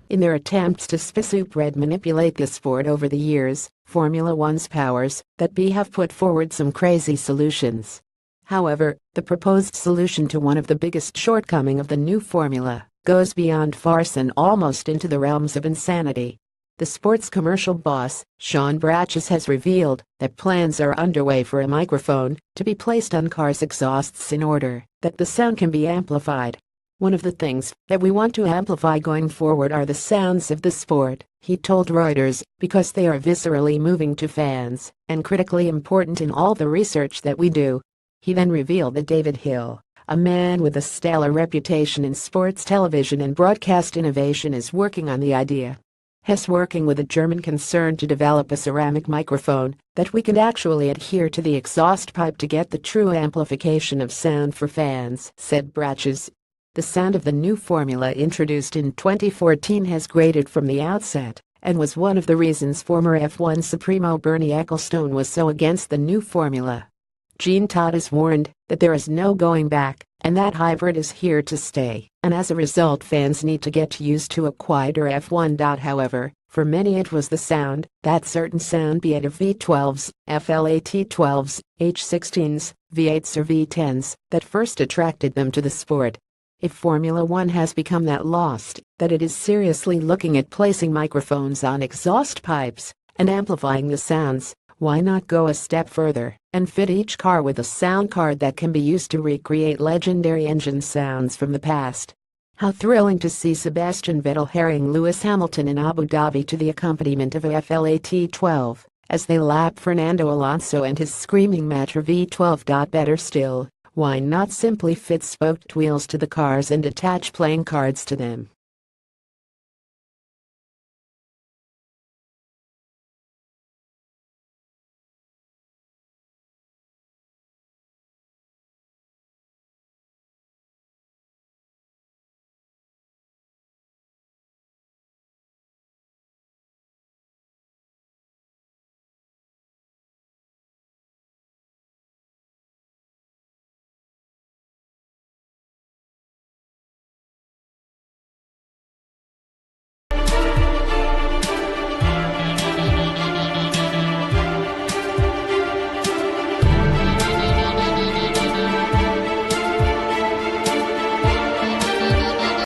In their attempts to spiceup manipulate the sport over the years, Formula One's powers that be have put forward some crazy solutions. However, the proposed solution to one of the biggest shortcomings of the new formula goes beyond farce and almost into the realms of insanity. The sports commercial boss, Sean Bratches, has revealed that plans are underway for a microphone to be placed on cars' exhausts in order that the sound can be amplified. "One of the things that we want to amplify going forward are the sounds of the sport," he told Reuters, "because they are viscerally moving to fans and critically important in all the research that we do." He then revealed that David Hill, a man with a stellar reputation in sports television and broadcast innovation, is working on the idea. He's working with a German concern to develop a ceramic microphone that we can actually adhere to the exhaust pipe to get the true amplification of sound for fans, said Bratches. The sound of the new formula introduced in 2014 has grated from the outset and was one of the reasons former F1 Supremo Bernie Ecclestone was so against the new formula. Gene Todt has warned that there is no going back and that hybrid is here to stay, and as a result fans need to get used to a quieter F1. However, for many it was the sound, that certain sound, be it of V12s, FLAT12s, H16s, V8s or V10s, that first attracted them to the sport. If Formula One has become that lost that it is seriously looking at placing microphones on exhaust pipes and amplifying the sounds, why not go a step further and fit each car with a sound card that can be used to recreate legendary engine sounds from the past? How thrilling to see Sebastian Vettel harrying Lewis Hamilton in Abu Dhabi to the accompaniment of a FLAT12 as they lap Fernando Alonso and his screaming Matra V12. Better still, why not simply fit spoked wheels to the cars and attach playing cards to them?